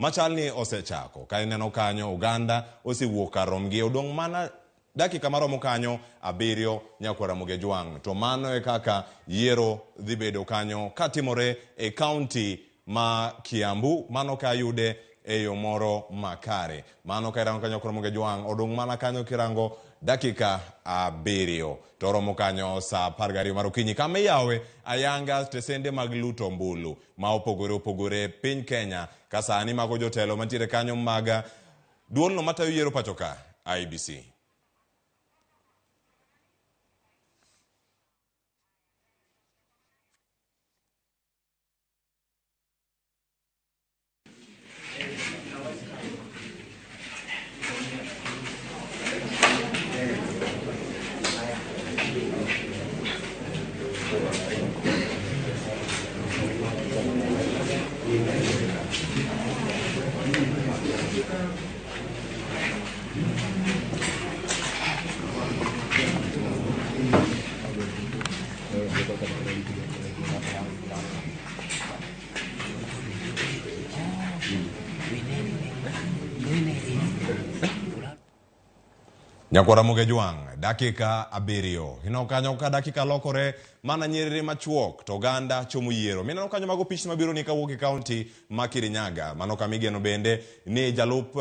Machalni osechako. Ka ineno kanyo Uganda osewuok kar romgi odong' mana dakika maromo kanyo 7 nyaka Ramogi Ojwang'. To mano e kaka yiero dhi bedo kanyo katimore e kaunti ma Kiambu. Mano ka yude e yo moro makare. Mano ka irango kanyo Ramogi Ojwang' odong' mana kanyo kirango dakika 7 to romo kanyo sa 12 mar okinyi kama yawe ayanga stesende mag luto ombulu ma opogore piny Kenya ka sani mago jotelo mantiere kanyo mag duol no matayo yiero pacho ka IEBC. Nyako Ramogi Ojwang' dakika 7 ino kanyo ka dakika lokore mana nyiriri machuok to Uganda chomo yiero. Mineno kanyo mago pichni mabiro ni kawuok e kaunti ma Kirinyaga. Mano kamigeno bende ni jalup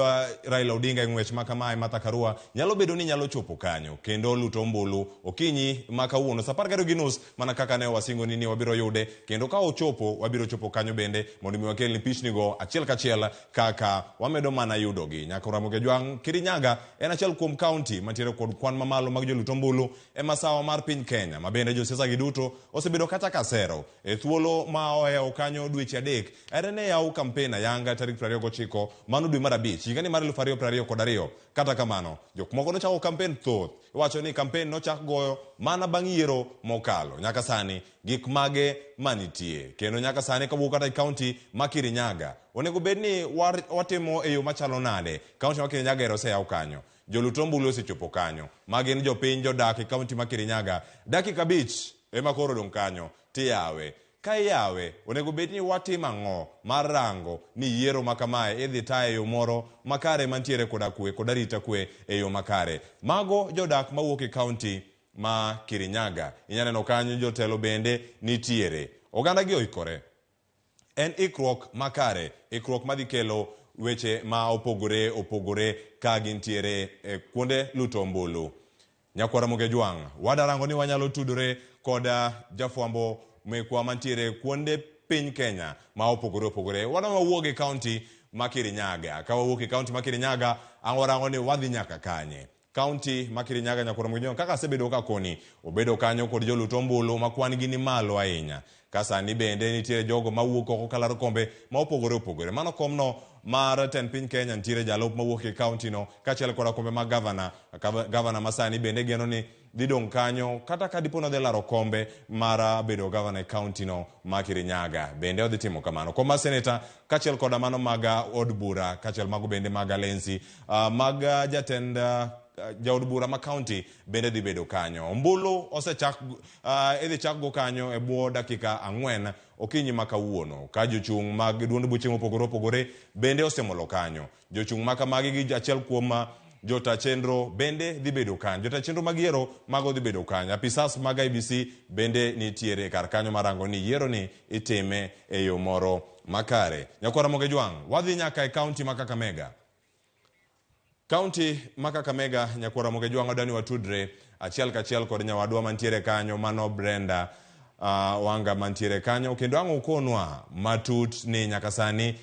Raila Odinga ng'wech ma kamae Martha Karua nyalo bedo ni nyalo chopo kanyo kendo luto ombulu okinyi ma kawuono sa 12:30 mana kaka ne wasingo ni wabiro yude kendo ka ochopo wabiro chopo kanyo bende mondo mi wakelni pichni go achiel kachiel kaka wamedo mana yudogi. Nyako Ramogi Ojwang' Kirinyaga en achiel kuom kaunti mantiere kod kwan mamalo mag joluto ombulu e masawa mar piny Kenya ma bende josiasa giduto osebedo kata kasero e thuolo ma ohewo kanyo dweche 3 ere ne yaw kampeni ayanga tarik 29 mano dwe mar 5 higani mar 2022. Kata kamano jok moko nochako kampeni thoth iwacho ni kampeni nochak goyo mana bang' yiero mokalo. Nyaka sani gik mage manitie kendo nyaka sani kawuok kata e kaunti ma Kirinyaga onego bed ni watimo e yo machalo nade. Kaunti ma Kirinyaga ero oseyaw kanyo joluto ombulu osechopo kanyo magin jopiny jodak e kaunti ma Kirinyaga dakika 5 ema koro dong' kanyo tiyawe. Ka yawe onego bed ni watimo ang'o mar rango ni yiero makamae idhi tayo yo moro makare mantiere koda kwe koda rita kwe e yo makare. Mago jodak mawuok e kaunti ma Kirinyaga inyaneno kanyo jotelo bende nitiere. Oganda gi oikore en ikruok makare ikruok madhi kelo weche ma opogore ka gintiere e kuonde luto ombulu. Nyako Ramogi Ojwang' wadarango ni wanyalo tudore koda jafwambo mekwa mantiere kuonde piny Kenya ma opogore. Wadwa wuok e kaunti ma Kirinyaga. Ka wawuok e kaunti ma Kirinyaga warango ni wadhi nyaka kanye. Kaunti ma Kirinyaga Nyako Ramogi Ojwang' kaka sebedo ka koni obedo kanyo kod joluto ombulu ma kwan gi ni malo ahinya. Kasani bende nitiere jogo mawuok oko kalaro kombe ma opogore. Mano komno mar ten piny Kenya nitiere jalup mawuok e kaunti no kachiel koda kombe mag gavana masani bende geno ni dhi dong' kanyo kata ka dipo nodhi laro kombe mar bedo gavana e kaunti no ma Kirinyaga bende odhi timo kamano. Koma seneta kachiel koda mano mag od bura kachiel mago bende mag alensi mag jatend jaod bura ma kaunti bende dhi bedo kanyo. Ombulu osechak idhi chak go kanyo e bwo dakika 4 okinyi ma kawuono ka jochung' mag duond buche mopogore bende osemolo kanyo. Jochung' maka magi gi achiel kuom jota chenro bende dhi bedo kanyo. Jota chenro mag yiero mago dhi bedo kanyo. Apisas mag IEBC bende nitiere kar kanyo marango ni yiero ni itime e yo moro makare. Nyako Ramogi Ojwang' wadhi nyaka e kaunti ma Kakamega. Kaunti ma Kakamega Nyako Ramogi Ojwang' odani watudre achiel kachiel kod nyawadwa mantiere kanyo mano Brenda Wanga mantiere kanyo kendo ang'o konwa matut ni nyaka sani